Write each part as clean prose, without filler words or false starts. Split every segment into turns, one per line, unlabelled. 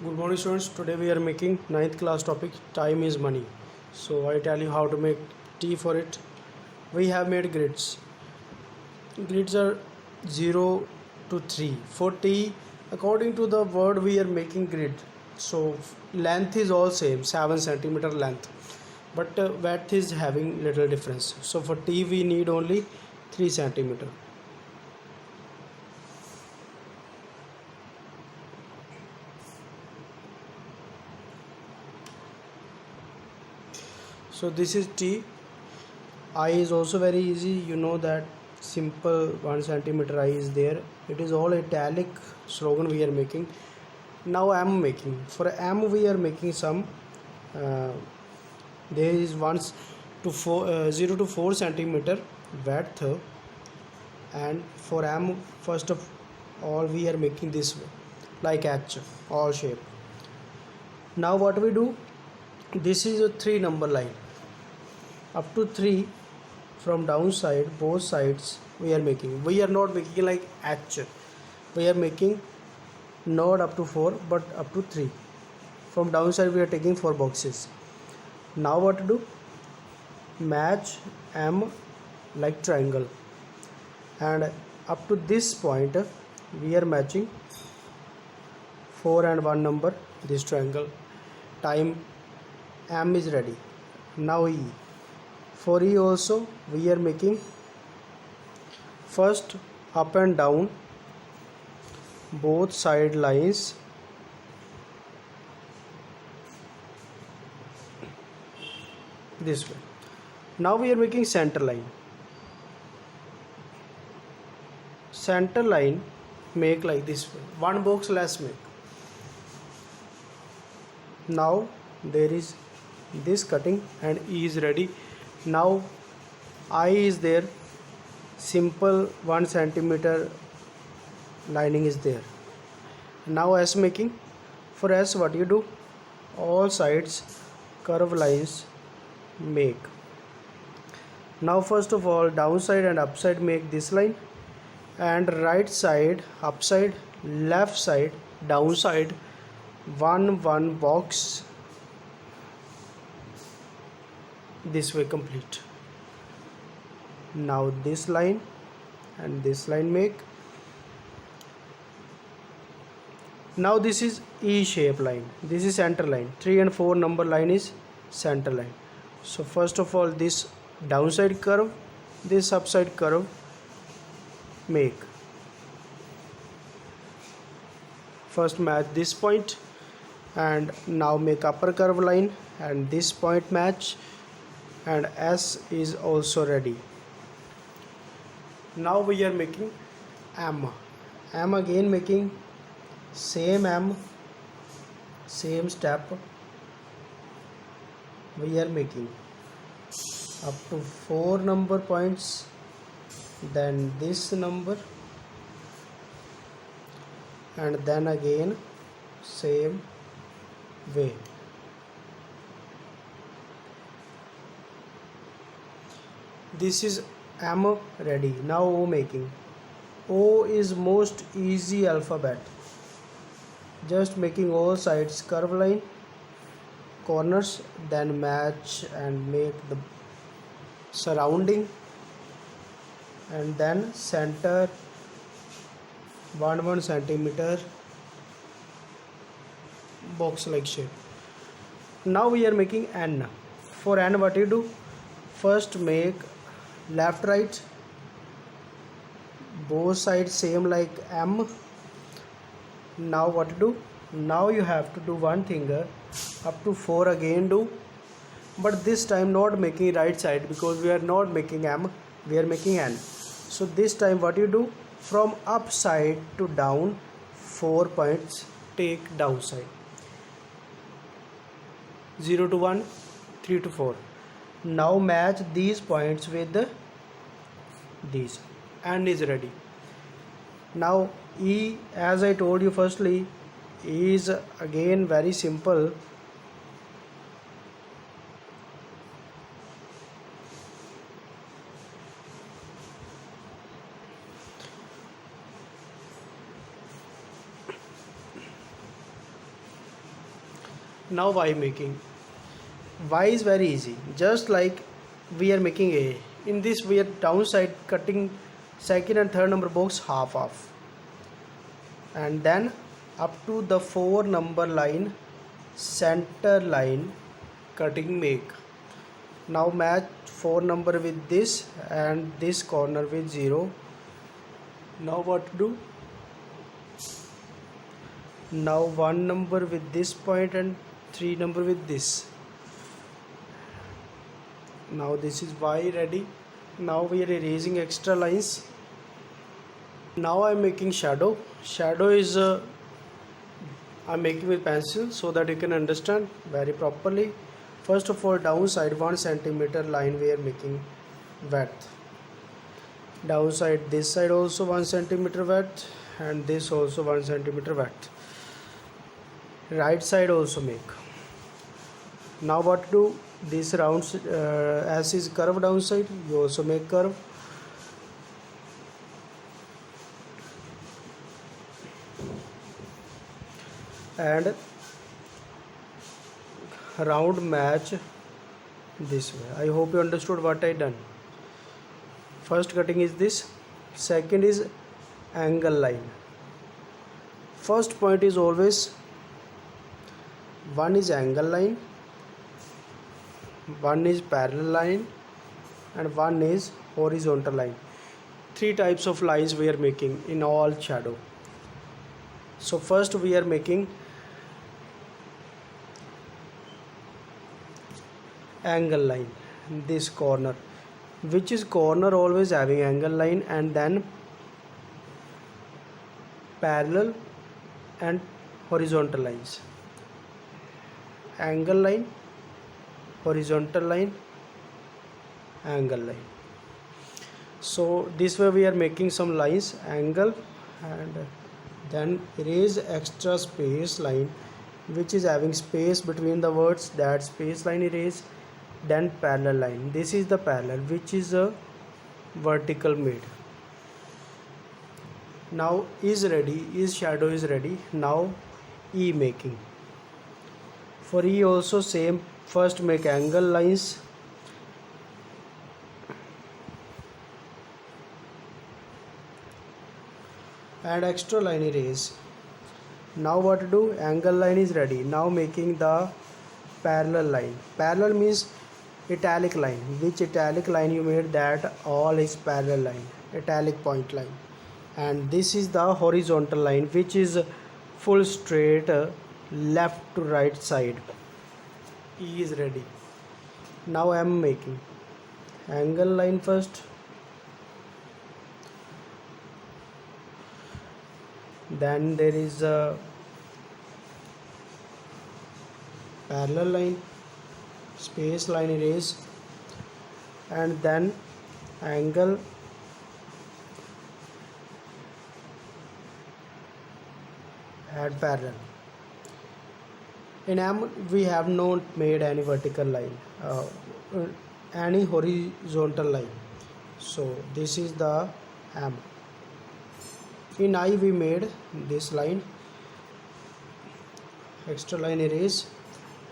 Good morning students. Today we are making ninth class topic time is money. So I tell you how to make T for it. We have made grids. Grids are 0 to 3. For T, according to the word we are making grid. So length is all same 7 centimeter length. But width is having little difference. So for T we need only 3 centimeter. So this is T. I is also very easy. You know that simple 1 centimeter I is there. It is all italic slogan we are making. Now M making. For M we are making some. There is 0 to 4 centimeter width, and for M first of all we are making this way, like H, all shape. Now what we do? This is a 3 number line. Up to 3 from downside, both sides we are making. We are not making like H. We are making not up to 4 but up to 3. From downside we are taking 4 boxes. Now what to do? Match M like triangle, and up to this point we are matching 4 and 1 number this triangle. Time M is ready. Now E. For E also we are making first up and down both side lines this way. Now we are making center line. Center line make like this way. One box less make. Now there is this cutting and E is ready. Now I is there. Simple 1 centimeter lining is there. Now S making. For S what you do? All sides curve lines make. Now first of all downside and upside make this line, and right side upside, left side downside, one box this way complete. Now this line and this line make. Now this is E shape line. This is center line. 3 and 4 number line is center line. So first of all this downside curve, this upside curve make. First match this point, and now make upper curve line and this point match, and S is also ready. Now we are making M. M again making same M, same step we are making up to 4 number points, then this number, and then again same way. This is M ready. Now O making. O is most easy alphabet. Just making all sides curve line, corners, then match and make the surrounding, and then center 1 centimeter box like shape. Now we are making N. For N what you do? First make left right, both sides same like M. Now what to do? Now you have to do one thing, up to 4 again do, but this time not making right side because we are not making M, we are making N. So this time what you do? From upside to down 4 points take downside. 0 to 1, 3 to 4. Now match these points with these, and is ready. Now E, as I told you firstly, is again very simple. Now y making. Y is very easy, just like we are making A. In this we are downside cutting second and third number box half off, and then up to the 4 number line center line cutting make. Now match 4 number with this and this corner with 0. Now what to do? Now 1 number with this point and 3 number with this. Now this is Y ready. Now we are erasing extra lines. Now I am making shadow. Shadow is I am making with pencil so that you can understand very properly. First of all, downside 1 centimeter line we are making width. Downside this side also 1 centimeter width, and this also 1 centimeter width. Right side also make. Now what to do? This round as is curve downside, you also make curve. And round match this way. I hope you understood what I done. First cutting is this, second is angle line. First point is always one is angle line, one is parallel line, and one is horizontal line. 3 types of lines we are making in all shadow. So first we are making angle line, this corner, which is corner always having angle line, and then parallel and horizontal lines. Angle line, horizontal line, angle line. So this way we are making some lines, angle, and then erase extra space line which is having space between the words, that space line erase. Then parallel line, this is the parallel which is a vertical made. Now is ready, is shadow is ready. Now E making. For E also same, first make angle lines, and extra line erase. Now what to do? Angle line is ready. Now making the parallel line. Parallel means italic line. Which italic line you made, that all is parallel line, italic point line. And this is the horizontal line which is full straight left to right side. E is ready. Now I am making angle line first, then there is a parallel line, space line erase, and then angle, add parallel. In M we have not made any vertical line, any horizontal line, so this is the M. In I we made this line, extra line erase,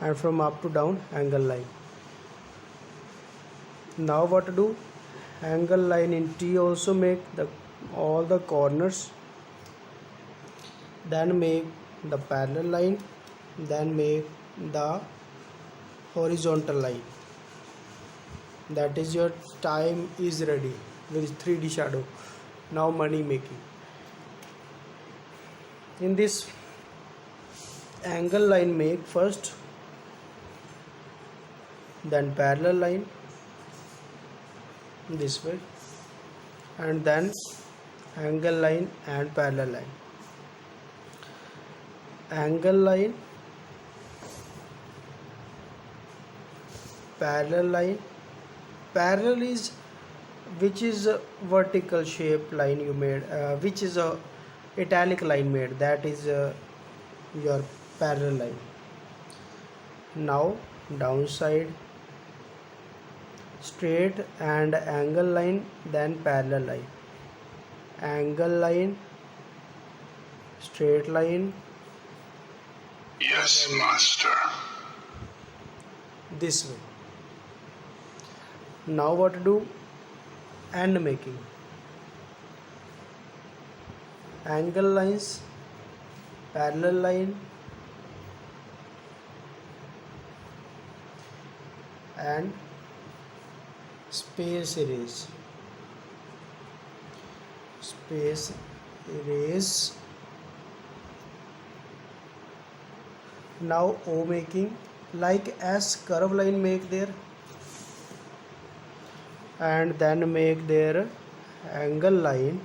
and from up to down angle line. Now what to do? Angle line in T also make all the corners, then make the parallel line, then make the horizontal line. That is your time is ready with 3D shadow. Now money making. In this angle line make first, then parallel line this way, and then angle line and parallel line. Angle line, parallel line. Parallel is which is a vertical shape line you made, which is a italic line made, that is your parallel line. Now downside straight and angle line, then parallel line, angle line, straight line,
Yes, master.
this way. Now what to do? End making. Angle lines, parallel line, and space erase. Space erase. Now O making, like as curve line make there, and then make their angle line.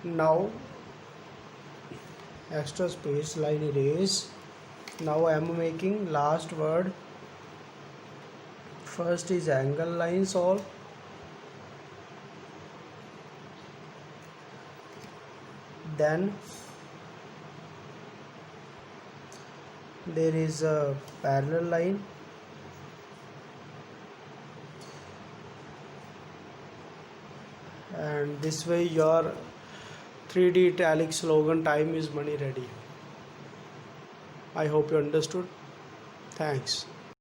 Now extra space line erase. Now I am making last word. First is angle line solve, then there is a parallel line, and this way your 3D italic slogan time is money ready. I hope you understood. Thanks.